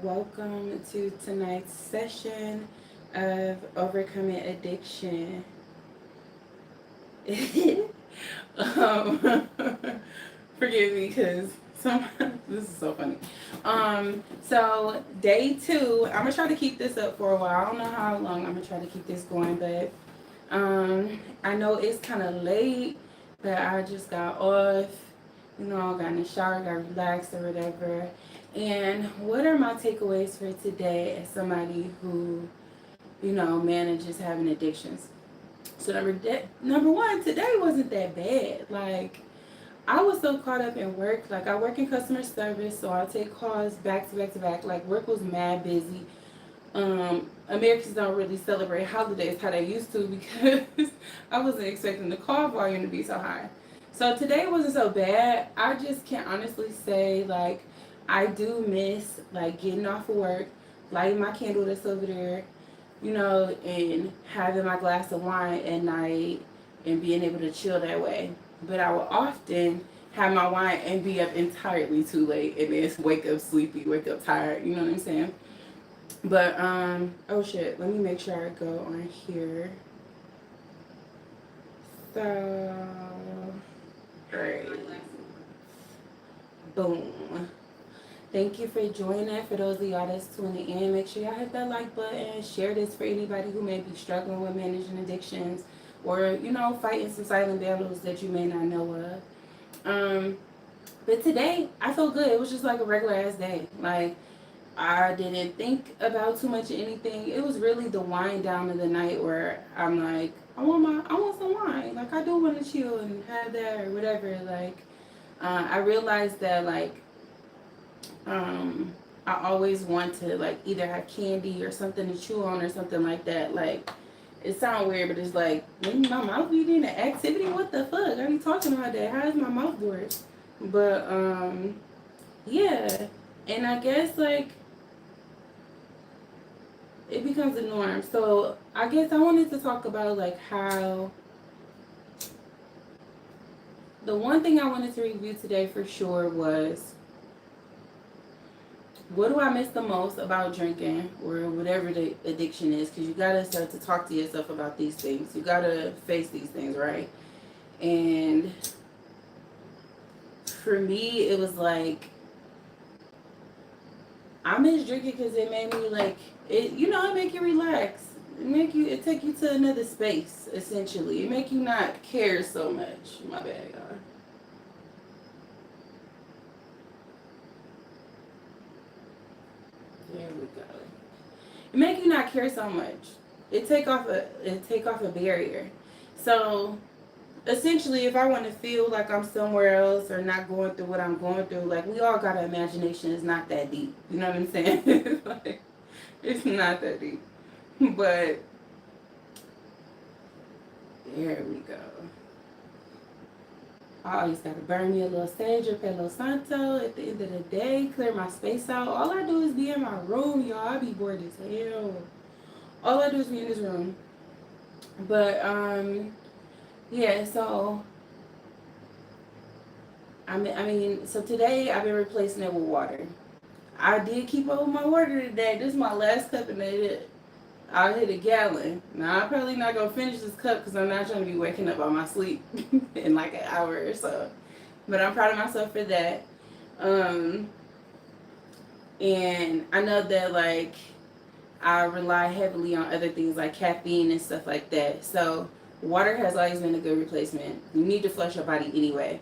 welcome to tonight's session of overcoming addiction. um, Forgive me because some this is so funny. So day two, I'm gonna try to keep this up for a while. I don't know how long I'm gonna try to keep this going, but I know it's kind of late, but I just got off. Got in the shower, got relaxed or whatever. And what are my takeaways for today as somebody who, manages having addictions? So number one, today wasn't that bad. Like I was so caught up in work. Like I work in customer service, so I take calls back to back to back. Like work was mad busy. Americans don't really celebrate holidays how they used to because I wasn't expecting the call volume to be so high. So today wasn't so bad. I just can honestly say like I do miss like getting off of work, lighting my candle that's over there, and having my glass of wine at night and being able to chill that way. But I will often have my wine and be up entirely too late and then wake up sleepy, wake up tired, you know what I'm saying? But oh shit, let me make sure I go on here. So great. Boom. Thank you for joining. For those of y'all that's tuning in, make sure y'all hit that like button. Share this for anybody who may be struggling with managing addictions or, fighting some silent battles that you may not know of. But today I felt good. It was just like a regular ass day. Like I didn't think about too much of anything. It was really the wind down of the night where I'm like, I want some wine. Like I do want to chill and have that or whatever. Like I realized that like I always want to like either have candy or something to chew on or something like that. Like it sounds weird, but it's like when my mouth be doing the activity. What the fuck? I be talking about that. How is my mouth doing? But yeah, and I guess like it becomes a norm. So I guess I wanted to talk about like how the one thing I wanted to review today for sure was what do I miss the most about drinking or whatever the addiction is? Because you gotta start to talk to yourself about these things. You gotta face these things, right? And for me, it was like I miss drinking because it made me like it. It make you relax. It take you to another space. Essentially, it make you not care so much. My bad, y'all. There we go. It make you not care so much. It take off a barrier. So essentially, if I want to feel like I'm somewhere else or not going through what I'm going through, like we all got an imagination. It's not that deep. You know what I'm saying? Like, it's not that deep. But there we go. I always gotta burn me a little sage or Palo Santo at the end of the day, clear my space out. All I do is be in my room, y'all. I be bored as hell. All I do is be in this room. But yeah, so so today I've been replacing it with water. I did keep up with my water today. This is my last cup and I hit a gallon. Now I'm probably not gonna finish this cup because I'm not trying to be waking up on my sleep in like an hour or so. But I'm proud of myself for that. Um, and I know that like I rely heavily on other things like caffeine and stuff like that. So water has always been a good replacement. You need to flush your body anyway.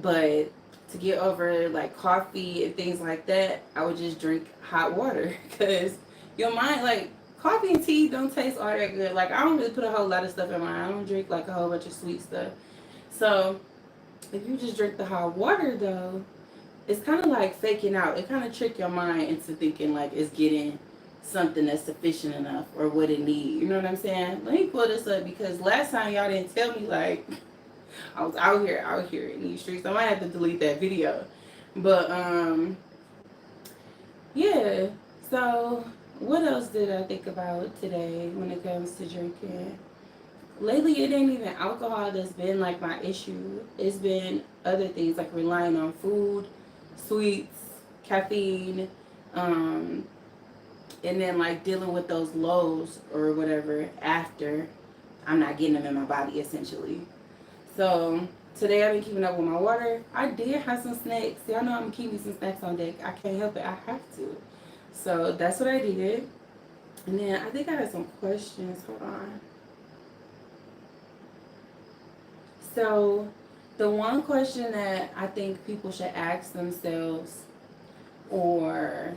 But to get over like coffee and things like that, I would just drink hot water because your mind like coffee and tea don't taste all that good. Like I don't really put a whole lot of stuff in mine. I don't drink like a whole bunch of sweet stuff. So if you just drink the hot water though, it's kind of like faking out. It kind of trick your mind into thinking like it's getting something that's sufficient enough or what it needs. You know what I'm saying? Let me pull this up because last time y'all didn't tell me like I was out here in these streets. I might have to delete that video. But yeah. So what else did I think about today when it comes to drinking? Lately, it ain't even alcohol that's been like my issue. It's been other things like relying on food, sweets, caffeine, and then like dealing with those lows or whatever after I'm not getting them in my body essentially. So today I've been keeping up with my water. I did have some snacks. Y'all know I'm keeping some snacks on deck. I can't help it. I have to. So that's what I did. And then I think I had some questions. Hold on. So the one question that I think people should ask themselves, or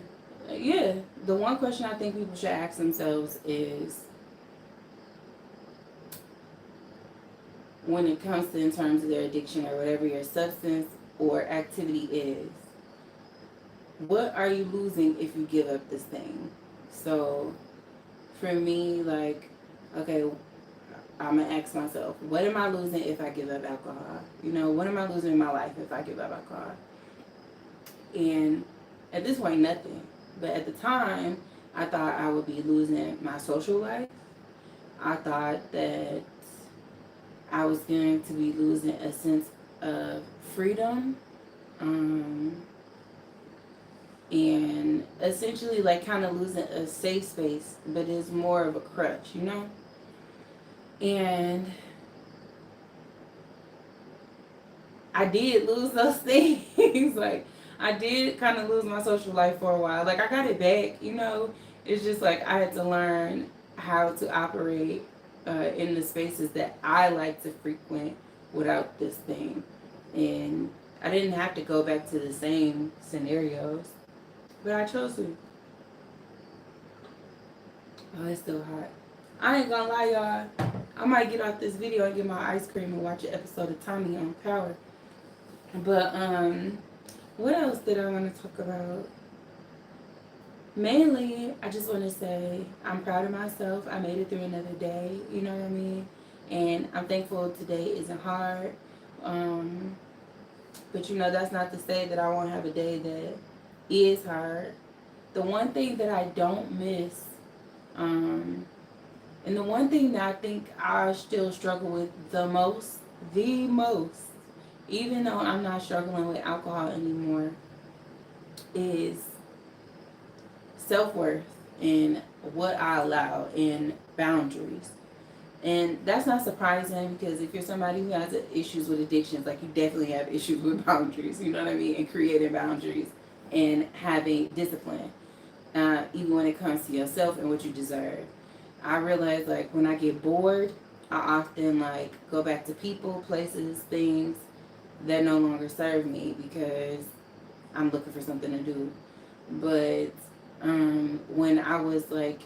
yeah, the one question I think people should ask themselves is, when it comes to in terms of their addiction or whatever your substance or activity is, what are you losing if you give up this thing? So for me, like, okay, I'm gonna ask myself, what am I losing if I give up alcohol? You know, what am I losing in my life if I give up alcohol? And at this point, nothing. But at the time, I thought I would be losing my social life. I thought that I was going to be losing a sense of freedom. Um, and essentially, like, kind of losing a safe space, but it's more of a crutch, you know? And I did lose those things. Like, I did kind of lose my social life for a while. Like, I got it back, you know? It's just like I had to learn how to operate in the spaces that I like to frequent without this thing. And I didn't have to go back to the same scenarios, but I chose to. Oh, it's still hot. I ain't gonna lie, y'all. I might get off this video and get my ice cream and watch an episode of Tommy on Power. But what else did I want to talk about? Mainly, I just want to say I'm proud of myself. I made it through another day. You know what I mean? And I'm thankful today isn't hard. Um, but you know, that's not to say that I won't have a day that is hard. The one thing that I don't miss, um, and the one thing that I think I still struggle with the most, even though I'm not struggling with alcohol anymore, is self-worth and what I allow and boundaries. And that's not surprising because if you're somebody who has issues with addictions, like you definitely have issues with boundaries, you know what I mean? And creating boundaries and having discipline, even when it comes to yourself and what you deserve. I realize like when I get bored, I often like go back to people, places, things that no longer serve me because I'm looking for something to do. But when I was like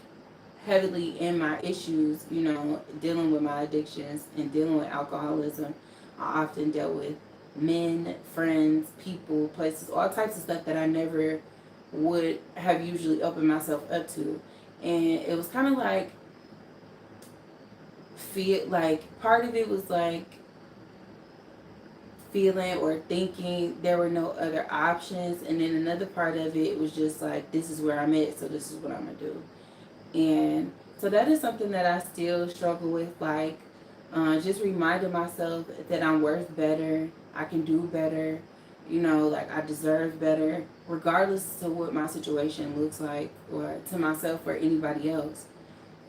heavily in my issues, you know, dealing with my addictions and dealing with alcoholism, I often dealt with men, friends, people, places, all types of stuff that I never would have usually opened myself up to. And it was kind of like, feel like part of it was like feeling or thinking there were no other options, and then another part of it was just like, this is where I'm at, so this is what I'm gonna do. And so that is something that I still struggle with, like just reminding myself that I'm worth better, I can do better, you know, like I deserve better, regardless of what my situation looks like, or to myself or anybody else.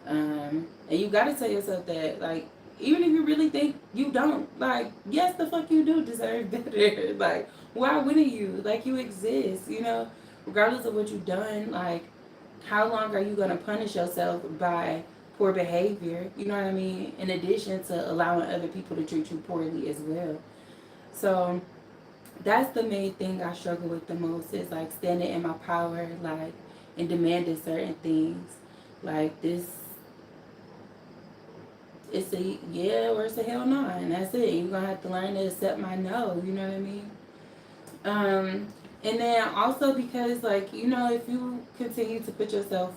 And you gotta tell yourself that, like, even if you really think you don't, like, yes, the fuck you do deserve better. Like, why wouldn't you? Like, you exist, you know, regardless of what you've done. Like, how long are you gonna punish yourself by poor behavior? You know what I mean? In addition to allowing other people to treat you poorly as well. So that's the main thing I struggle with the most, is like standing in my power, like, and demanding certain things. Like this, it's a yeah or it's a hell no, and that's it. You're gonna have to learn to accept my no. You know what I mean? Um, and then also because, like, you know, if you continue to put yourself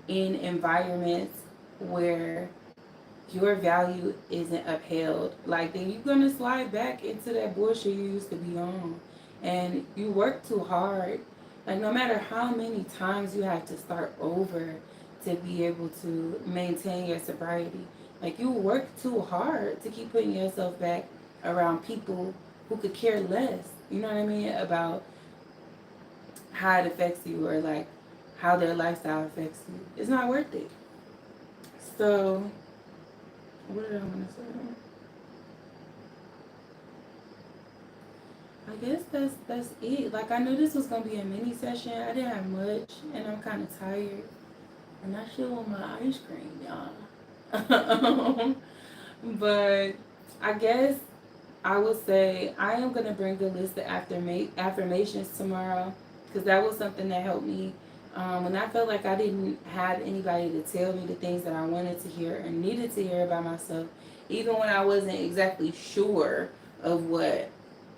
in environments where your value isn't upheld, like, then you're gonna slide back into that bullshit you used to be on. And you work too hard. Like, no matter how many times you have to start over to be able to maintain your sobriety, like, you work too hard to keep putting yourself back around people who could care less, you know what I mean, about how it affects you, or like how their lifestyle affects you. It's not worth it. So, what did I want to say? I guess that's it. Like I knew this was gonna be a mini session. I didn't have much, and I'm kind of tired, and I still want my ice cream, y'all. But I guess I would say I am gonna bring a list of affirmations tomorrow, because that was something that helped me when I felt like I didn't have anybody to tell me the things that I wanted to hear and needed to hear about myself, even when I wasn't exactly sure of what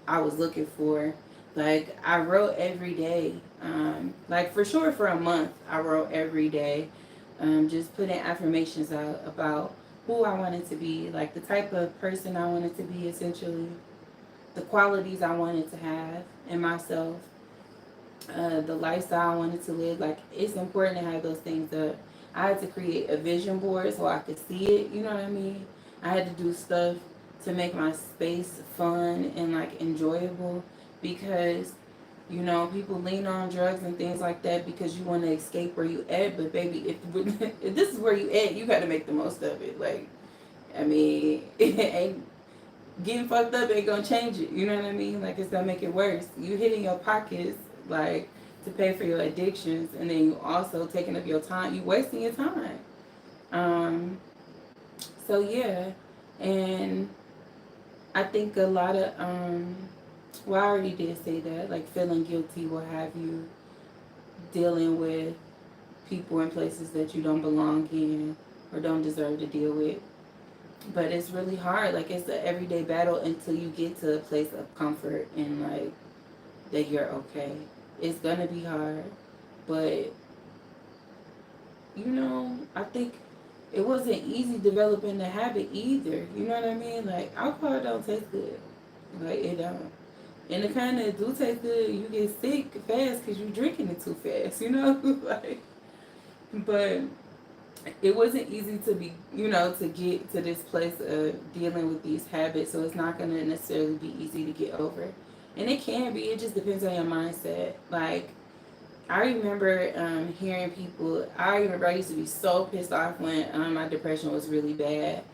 I was looking for. Like I wrote every day. Like for sure for a month, I wrote every day. Just putting affirmations out about who I wanted to be, like the type of person I wanted to be, essentially, the qualities I wanted to have in myself, the lifestyle I wanted to live. Like it's important to have those things up. I had to create a vision board so I could see it. You know what I mean? I had to do stuff to make my space fun and like enjoyable, because you know people lean on drugs and things like that because you want to escape where you at. But baby, if this is where you at, you got to make the most of it. Like I mean, it ain't getting fucked up ain't gonna change it. You know what I mean? Like it's gonna make it worse. You hitting your pockets like to pay for your addictions, and then you also taking up your time. You wasting your time. Um. So yeah, and I think a lot of well, I already did say that, like feeling guilty will have you dealing with people and places that you don't belong in or don't deserve to deal with. But it's really hard. Like it's an everyday battle until you get to a place of comfort and like that you're okay. It's gonna be hard, but you know, I think it wasn't easy developing the habit either. You know what I mean? Like alcohol don't taste good. Like it don't. And the kind that do taste good, you get sick fast because you're drinking it too fast. You know, like. But it wasn't easy to be, you know, to get to this place of dealing with these habits. So it's not gonna necessarily be easy to get over. And it can be. It just depends on your mindset. Like I remember hearing people. I remember I used to be so pissed off when my depression was really bad,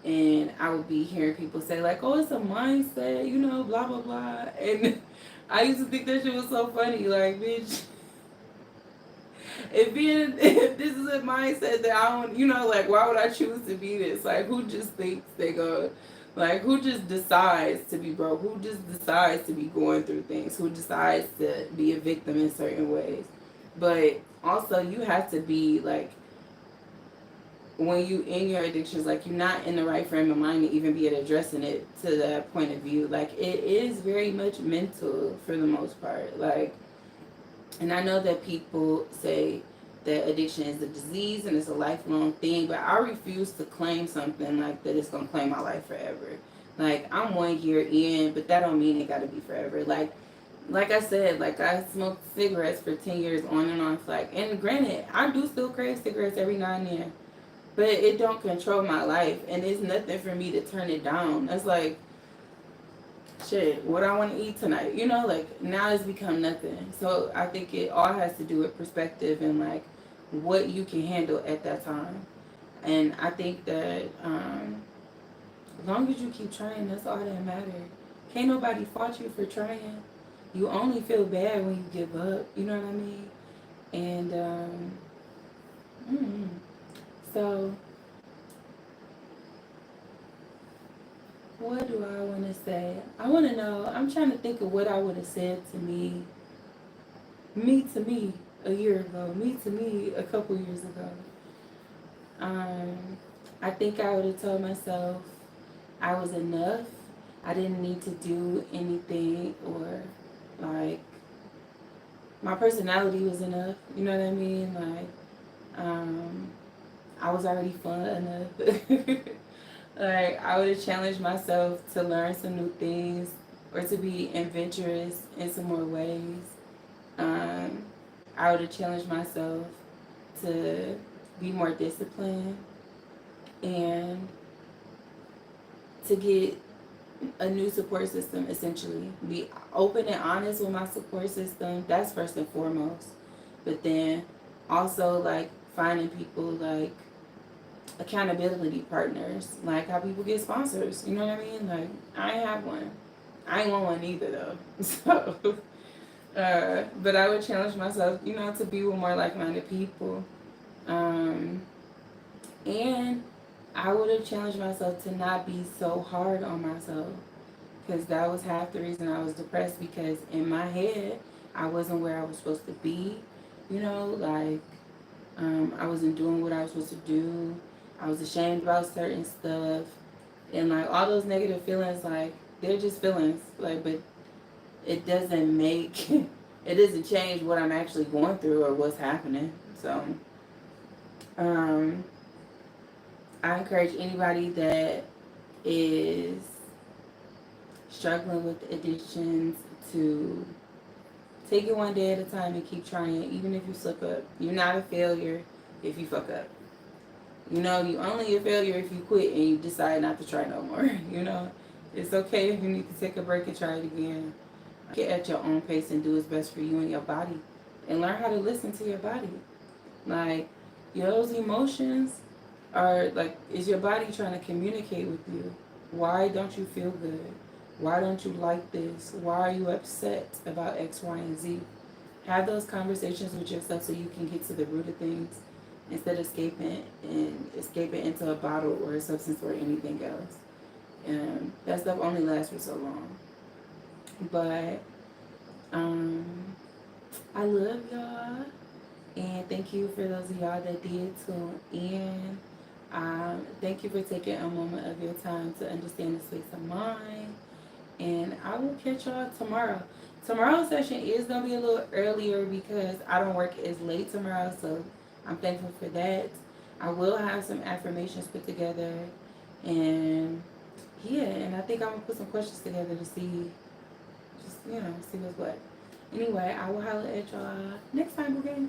and I would be hearing people say like, "Oh, it's a mindset," you know, blah blah blah. And I used to think that shit was so funny. Like, bitch, if this is a mindset that I don't, you know, like, why would I choose to be this? Like, who just thinks they go, like, who just decides to be broke? Who just decides to be going through things? Who decides to be a victim in certain ways? But also, you have to be like, when you in your addictions, like you're not in the right frame of mind to even be addressing it to that point of view. Like it is very much mental for the most part. Like, and I know that people say that addiction is a disease and it's a lifelong thing, but I refuse to claim something like that it's gonna claim my life forever. Like I'm 1 year in, but that don't mean it gotta be forever. Like I said, like I smoked cigarettes for 10 years on and off. Like, and granted, I do still crave cigarettes every now and then, but it don't control my life, and it's nothing for me to turn it down. That's like, shit, what I want to eat tonight. You know, like now it's become nothing. So I think it all has to do with perspective and like what you can handle at that time. And I think that as long as you keep trying, that's all that matters. Can't nobody fault you for trying. You only feel bad when you give up. You know what I mean? And mm, so what do I want to say? I want to know. I'm trying to think of what I would have said to me to me a year ago, me to me a couple years ago. Um, I think I would have told myself I was enough. I didn't need to do anything, or like my personality was enough. You know what I mean? Like I was already fun enough. Like I would have challenged myself to learn some new things or to be adventurous in some more ways. Um, I would have challenged myself to be more disciplined and to get a new support system, essentially. Be open and honest with my support system. That's first and foremost. But then Also, like finding people like accountability partners, like how people get sponsors. You know what I mean? Like I ain't have one. I ain't want one either though. So, but I would challenge myself, you know, to be with more like-minded people. Um, and I would have challenged myself to not be so hard on myself, because that was half the reason I was depressed, because in my head I wasn't where I was supposed to be. You know, like I wasn't doing what I was supposed to do. I was ashamed about certain stuff, and like all those negative feelings, like they're just feelings. Like, but it doesn't make it doesn't change what I'm actually going through or what's happening. So, um, I encourage anybody that is struggling with addictions to take it one day at a time and keep trying, even if you slip up. You're not a failure if you fuck up. You know, you only a failure if you quit and you decide not to try no more. You know, it's okay if you need to take a break and try it again. Get at your own pace and do what's best for you and your body, and learn how to listen to your body. Like, those emotions are like, is your body trying to communicate with you? Why don't you feel good? Why don't you like this? Why are you upset about X, Y, and Z? Have those conversations with yourself so you can get to the root of things, instead of escaping into a bottle or a substance or anything else. And that stuff only lasts for so long. But um, I love y'all, and thank you for those of y'all that did tune in. Thank you for taking a moment of your time to understand the space of mind. And I will catch y'all tomorrow. Tomorrow's session is going to be a little earlier because I don't work as late tomorrow, so I'm thankful for that. I will have some affirmations put together, and yeah, and I think I'm going to put some questions together to see, just, see what's what. Anyway, I will holler at y'all next time, okay?